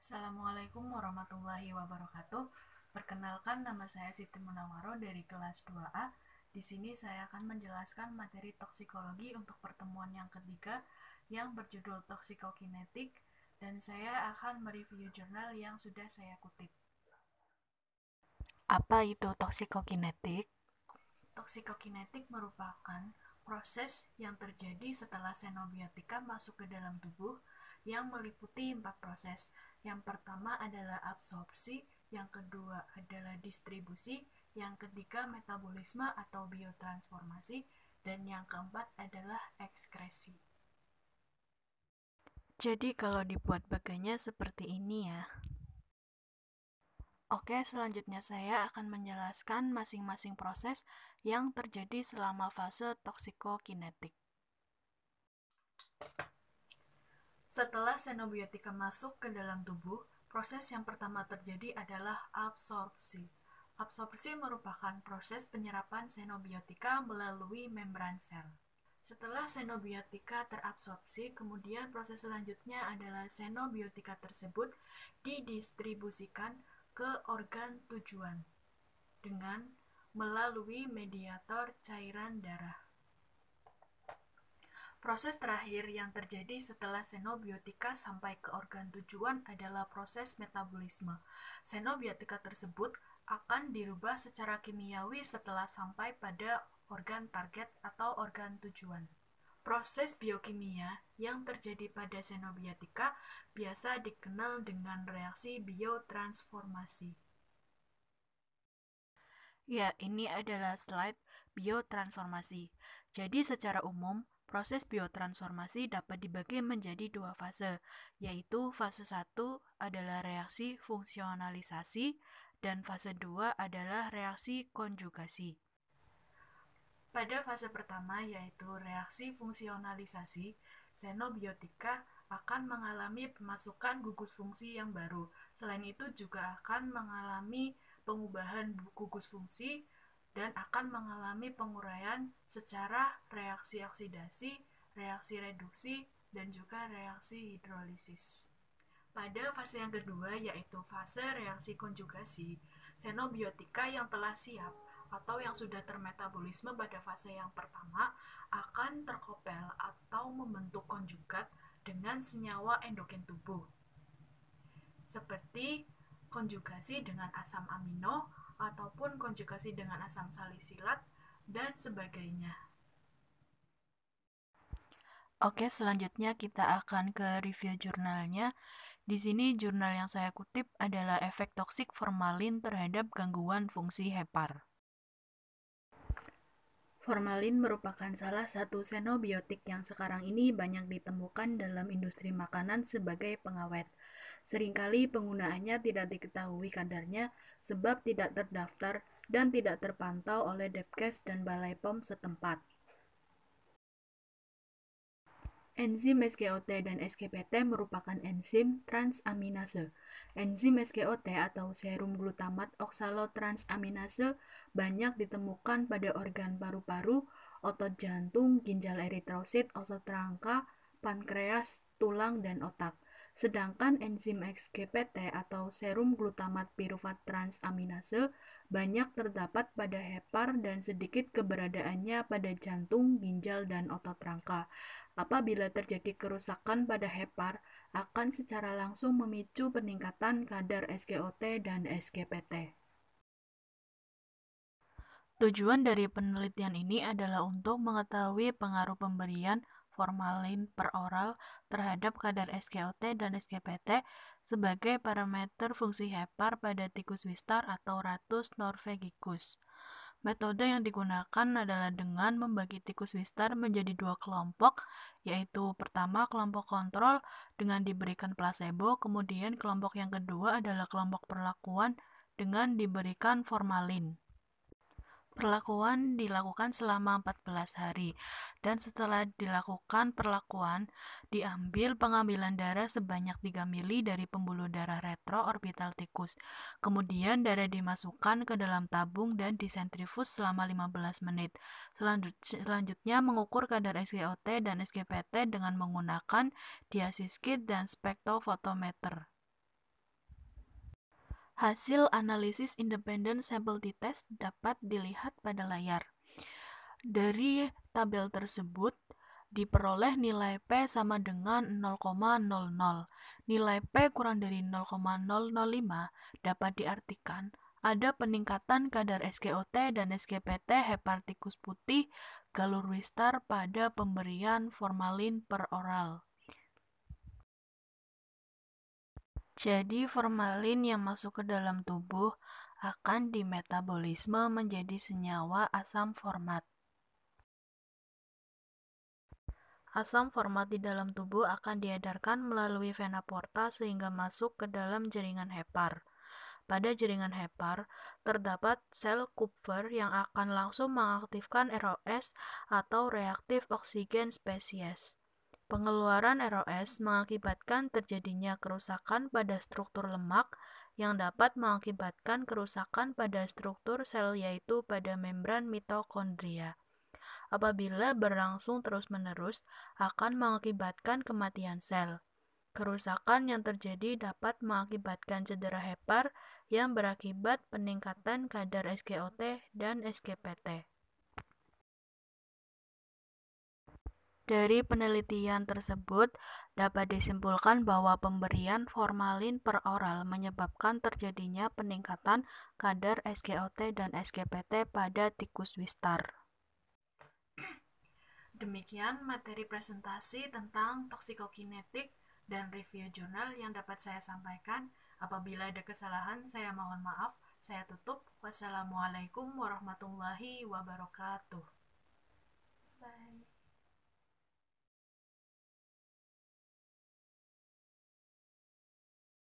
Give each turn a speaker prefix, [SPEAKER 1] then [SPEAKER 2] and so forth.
[SPEAKER 1] Assalamualaikum warahmatullahi wabarakatuh. Perkenalkan, nama saya Siti Munawaro dari kelas 2A. Di sini saya akan menjelaskan materi toksikologi untuk pertemuan yang ketiga yang berjudul toksikokinetik, dan saya akan mereview jurnal yang sudah saya kutip. Apa itu toksikokinetik? Toksikokinetik merupakan proses yang terjadi setelah xenobiotika masuk ke dalam tubuh yang meliputi 4 proses. Yang pertama adalah absorpsi, yang kedua adalah distribusi, yang ketiga metabolisme atau biotransformasi, dan yang keempat adalah ekskresi. Jadi kalau dibuat baganya seperti ini ya. Oke, selanjutnya saya akan menjelaskan masing-masing proses yang terjadi selama fase toksikokinetik. Setelah xenobiotika masuk ke dalam tubuh, proses yang pertama terjadi adalah absorpsi. Absorpsi merupakan proses penyerapan xenobiotika melalui membran sel. Setelah xenobiotika terabsorpsi, kemudian proses selanjutnya adalah xenobiotika tersebut didistribusikan ke organ tujuan dengan melalui mediator cairan darah. Proses terakhir yang terjadi setelah xenobiotika sampai ke organ tujuan adalah proses metabolisme. Xenobiotika tersebut akan dirubah secara kimiawi setelah sampai pada organ target atau organ tujuan. Proses biokimia yang terjadi pada xenobiotika biasa dikenal dengan reaksi biotransformasi. Ya, ini adalah slide biotransformasi. Jadi secara umum, proses biotransformasi dapat dibagi menjadi dua fase, yaitu fase 1 adalah reaksi fungsionalisasi dan fase 2 adalah reaksi konjugasi. Pada fase pertama, yaitu reaksi fungsionalisasi, xenobiotika akan mengalami pemasukan gugus fungsi yang baru. Selain itu juga akan mengalami pengubahan gugus fungsi dan akan mengalami penguraian secara reaksi oksidasi, reaksi reduksi, dan juga reaksi hidrolisis. Pada fase yang kedua, yaitu fase reaksi konjugasi, xenobiotika yang telah siap atau yang sudah termetabolisme pada fase yang pertama akan terkopel atau membentuk konjugat dengan senyawa endogen tubuh, seperti konjugasi dengan asam amino ataupun konjugasi dengan asam salisilat dan sebagainya. Oke, selanjutnya kita akan ke review jurnalnya. Di sini jurnal yang saya kutip adalah efek toksik formalin terhadap gangguan fungsi hepar. Formalin merupakan salah satu xenobiotik yang sekarang ini banyak ditemukan dalam industri makanan sebagai pengawet. Seringkali penggunaannya tidak diketahui kadarnya sebab tidak terdaftar dan tidak terpantau oleh Depkes dan Balai POM setempat. Enzim SGOT dan SGPT merupakan enzim transaminase. Enzim SGOT atau serum glutamat oksalotransaminase banyak ditemukan pada organ paru-paru, otot jantung, ginjal eritrosit, otot rangka, pankreas, tulang, dan otak. Sedangkan enzim XGPT atau serum glutamat piruvat transaminase banyak terdapat pada hepar dan sedikit keberadaannya pada jantung, ginjal, dan otot rangka. Apabila terjadi kerusakan pada hepar, akan secara langsung memicu peningkatan kadar SGOT dan SGPT. Tujuan dari penelitian ini adalah untuk mengetahui pengaruh pemberian formalin per oral terhadap kadar SGOT dan SGPT sebagai parameter fungsi hepar pada tikus wistar atau Ratus norvegicus. Metode yang digunakan adalah dengan membagi tikus wistar menjadi dua kelompok, yaitu pertama kelompok kontrol dengan diberikan placebo, kemudian kelompok yang kedua adalah kelompok perlakuan dengan diberikan formalin. Perlakuan dilakukan selama 14 hari, dan setelah dilakukan perlakuan, diambil pengambilan darah sebanyak 3 mili dari pembuluh darah retroorbital tikus. Kemudian darah dimasukkan ke dalam tabung dan disentrifus selama 15 menit. Selanjutnya mengukur kadar SGOT dan SGPT dengan menggunakan diasis kit dan spektrofotometer. Hasil analisis independent sample t-test dapat dilihat pada layar. Dari tabel tersebut, diperoleh nilai P sama dengan 0,00. Nilai P kurang dari 0,005 dapat diartikan ada peningkatan kadar SGOT dan SGPT hepar tikus putih galur Wistar pada pemberian formalin per oral. Jadi formalin yang masuk ke dalam tubuh akan dimetabolisme menjadi senyawa asam format. Asam format di dalam tubuh akan diedarkan melalui vena porta sehingga masuk ke dalam jaringan hepar. Pada jaringan hepar, terdapat sel Kupffer yang akan langsung mengaktifkan ROS atau reaktif oksigen spesies. Pengeluaran ROS mengakibatkan terjadinya kerusakan pada struktur lemak yang dapat mengakibatkan kerusakan pada struktur sel yaitu pada membran mitokondria. Apabila berlangsung terus-menerus, akan mengakibatkan kematian sel. Kerusakan yang terjadi dapat mengakibatkan cedera hepar yang berakibat peningkatan kadar SGOT dan SGPT. Dari penelitian tersebut, dapat disimpulkan bahwa pemberian formalin per oral menyebabkan terjadinya peningkatan kadar SGOT dan SGPT pada tikus Wistar. Demikian materi presentasi tentang toksikokinetik dan review jurnal yang dapat saya sampaikan. Apabila ada kesalahan, saya mohon maaf. Saya tutup. Wassalamualaikum warahmatullahi wabarakatuh.